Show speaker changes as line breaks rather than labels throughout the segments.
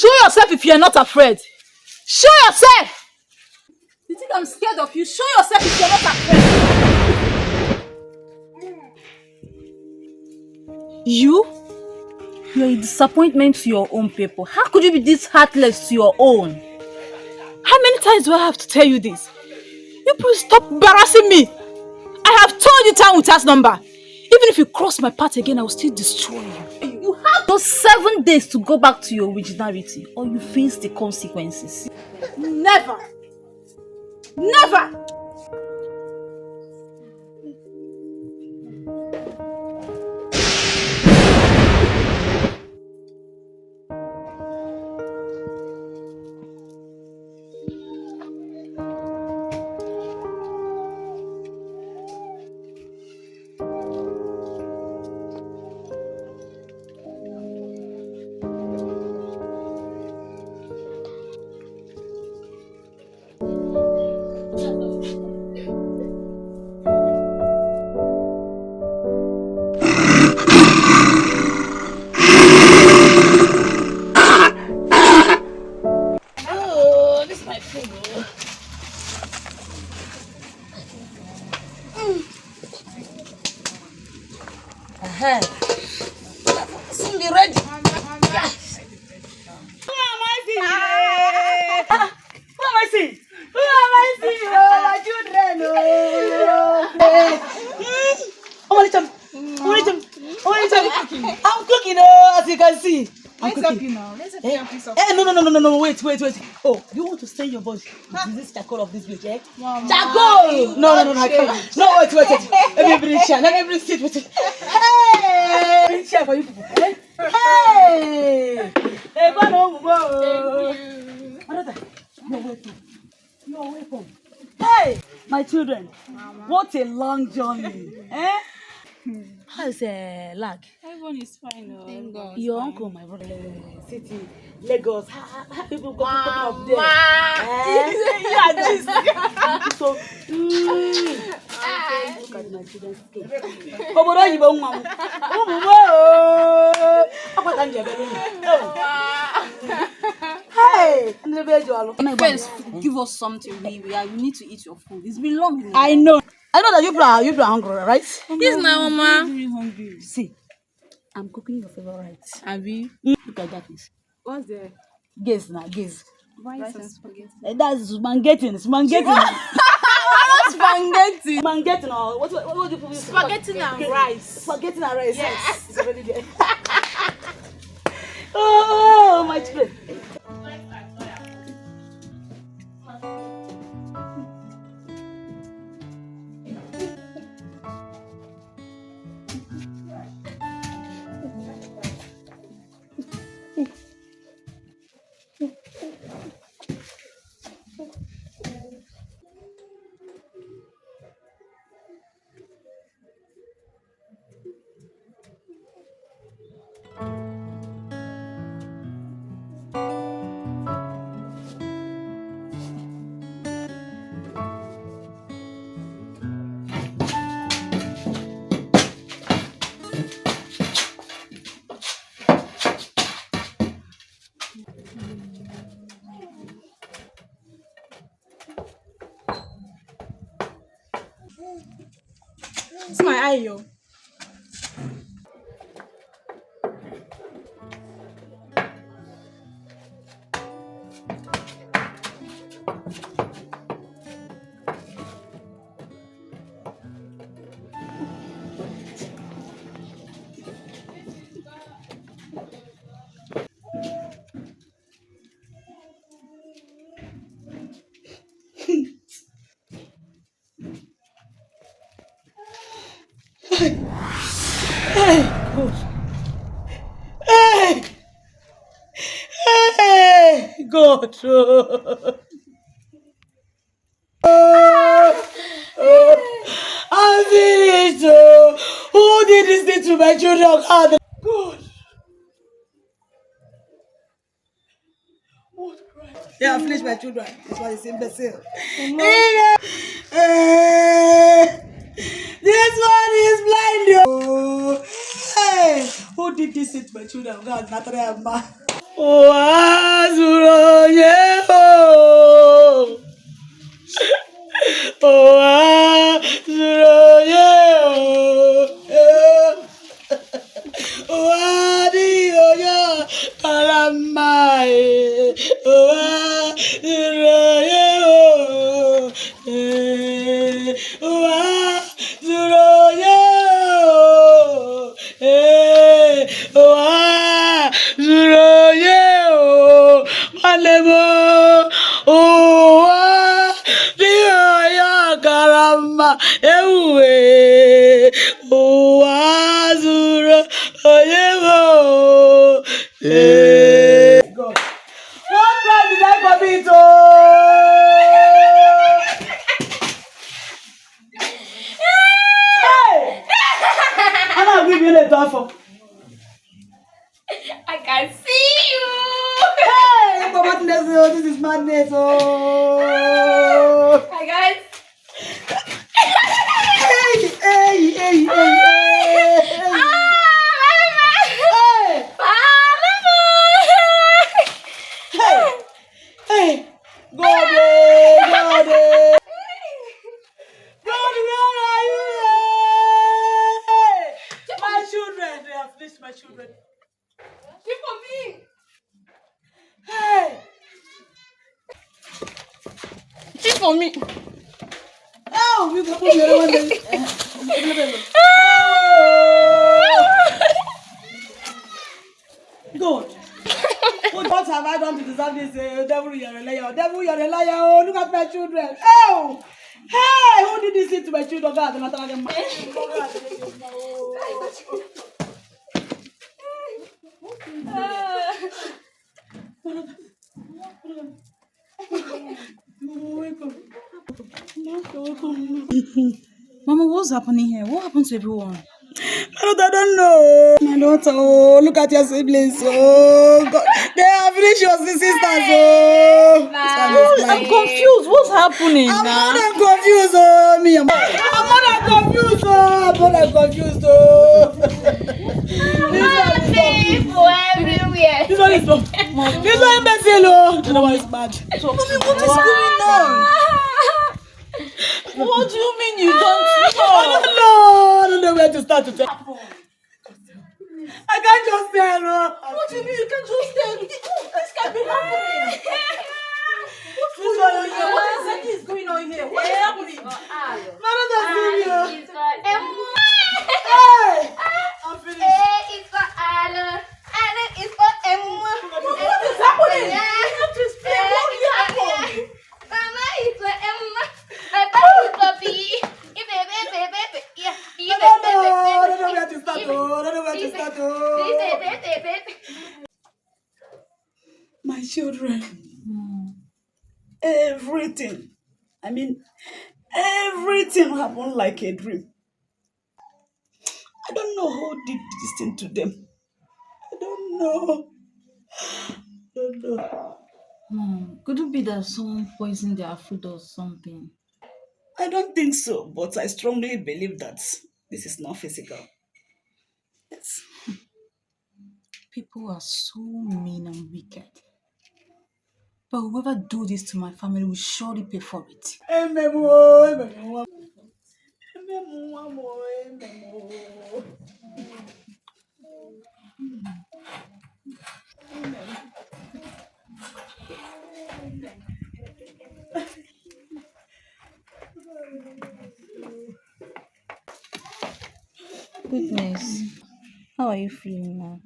Show yourself if you're not afraid. Show yourself! You think I'm scared of you? Show yourself if you're not afraid. You're a disappointment to your own people. How could you be this heartless to your own? How many times do I have to tell you this? You please stop embarrassing me. I have told you time without number. Even if you cross my path again, I will still destroy you. You have those 7 days to go back to your originality, or you face the consequences. Never! Never!
Soon be ready.
Yes. Who am I seeing? Who am I seeing? Who am I seeing? Oh, my children. I'm cooking, as you can see.
Let's help you now. Let's help you a piece of
No, wait. Oh, you want to stain your body with this charcoal of this village, eh?
Mama,
Charcoal! No, I can't. No, wait. Let me bring chair. Let me bring seat with it. Hey! Bring chair for you people. Eh? Hey! Hey, go. You're welcome. Hey! My children, Mama. What a long journey. Eh? How's lag?
everyone is fine. Thank God.
Your uncle, my brother, city, Lagos. How people go up there? So, look at my children's skin. Hey,
First, give us something. We need to eat your food. It's been long.
I know that you are hungry, right?
Yes, now, Mama.
I'm really hungry. See, I'm cooking your favorite.
Abi,
Look at that.
what's the
Gaze.
rice and spaghetti?
That's spaghetti. Spaghetti. No. What do you put?
Spaghetti and rice.
Spaghetti and rice. Yes. It's already there. Oh, my children.
It's my eye, yo.
Hey, God. I'm finished. Who did this thing to my children? God. What crime? Yeah, I finished my children. That's why it's imbecile. This one is blind. Hey, who did this to my children? God, not man.
Oazuro yeo. Oazuro yeo. Oadio yo alamae. Oazuro yeo. Oazuro yeo. Oazuro yeo. Malemo. Oazuro ya karama. Ewe. Oazuro yeo. God. What time did I commit? Hey! I'm not giving you a door.
I can see you.
Hey! Madness, oh, this is madness. Oh!
Hi guys.
Hey! Hey! Hey! Hey! Hey! Hey! Hey! God! God! God, where are you? Hey! My children, they have finished my children.
Keep for me.
Hey!
Keep for me.
Oh, you can put the other one there. God. What have I done to deserve this? Devil, you're a liar. Devil, you're a liar. Oh, look at my children. Oh! Hey! Who did this thing to my children? God, I'm not them.
Mama, what's happening here? What happened to everyone?
I don't know. My daughter, oh, look at your siblings. Oh, God. They have finished your sisters. Oh.
I'm confused. What's happening
I'm
now?
more than confused. Oh, me. I'm more than confused. Oh, I'm more than confused. Oh.
People everywhere.
This one is from. This one is imbecile. Oh. The other one is bad.
So, Mommy, what is going on? What do you mean you don't know?
I don't know where to start to tell. I can't just tell.
What do you mean you can't just tell me? This can't be happening. What's going on here? What exactly is going on here? What is happening?
Mother,
It's for
hey! I'm finished.
It's for Anna. Anna is for Emma.
What is happening? You have to explain what happened.
Mama is for Emma. My papa is for B. Yeah.
I don't know where to start. I don't know where to start. My children. Everything. I mean, everything happened like a dream. I don't know who did this thing to them. I don't know. Don't know.
Could it be that someone poisoned their food or something?
I don't think so, but I strongly believe that this is not physical. Yes.
People are so mean and wicked. But whoever do this to my family will surely pay for it. Goodness. How are you feeling now?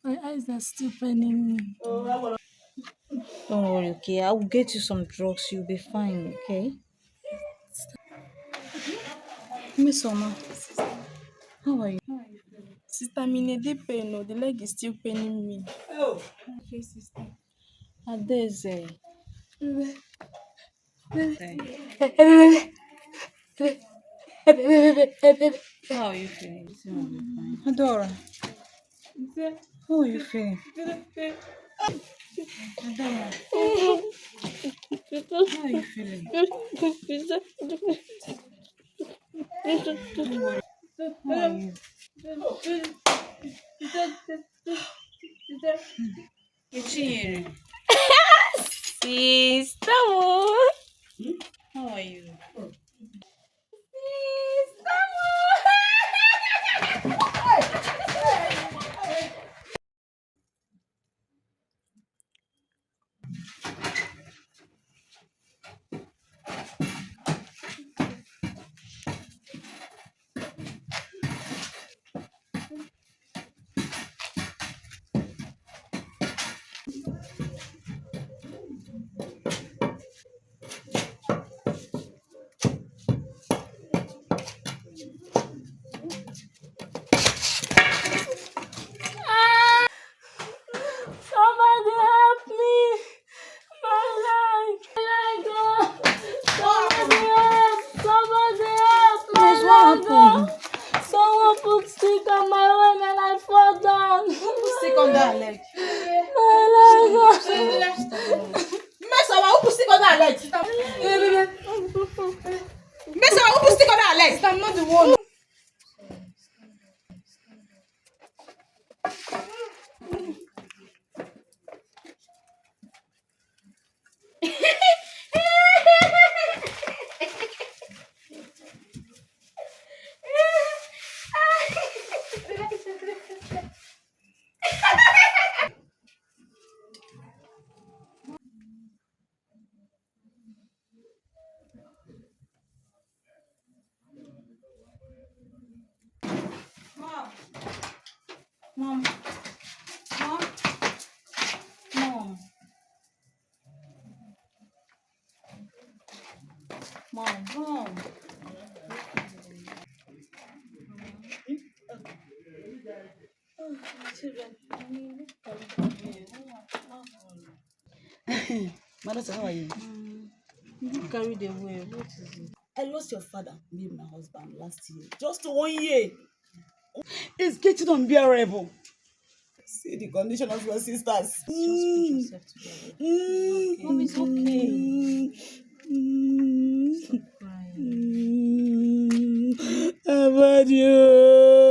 My eyes are still paining me.
Don't worry, okay? I will get you some drugs. You'll be fine, okay? Miss Oma, how are you?
Sister, I'm in a deep pain. No, the leg is still paining me. Okay, sister.
Adeze. How are you feeling? You seem to be fine. Adora, how are you feeling? Adora, how are you feeling? How are you?
Sister, how are you? Somebody help me! My leg! Somebody help! Somebody help! My
Yes, what
leg!
happened?
Someone put stick on my leg and I fall down.
Stick on that leg.
My leg!
Mess up, who put stick on that leg? Mess up, who put stick on that leg? I'm not the one. Mom. Mom. Mom. Mom. Mom.
Madam, how are you?
You carried away. What is it?
I lost your father, me and my husband, last year. Just 1 year. It's getting unbearable. See the condition of your sisters.
Just put yourself together. Mom, it's okay. Stop crying.
How about you?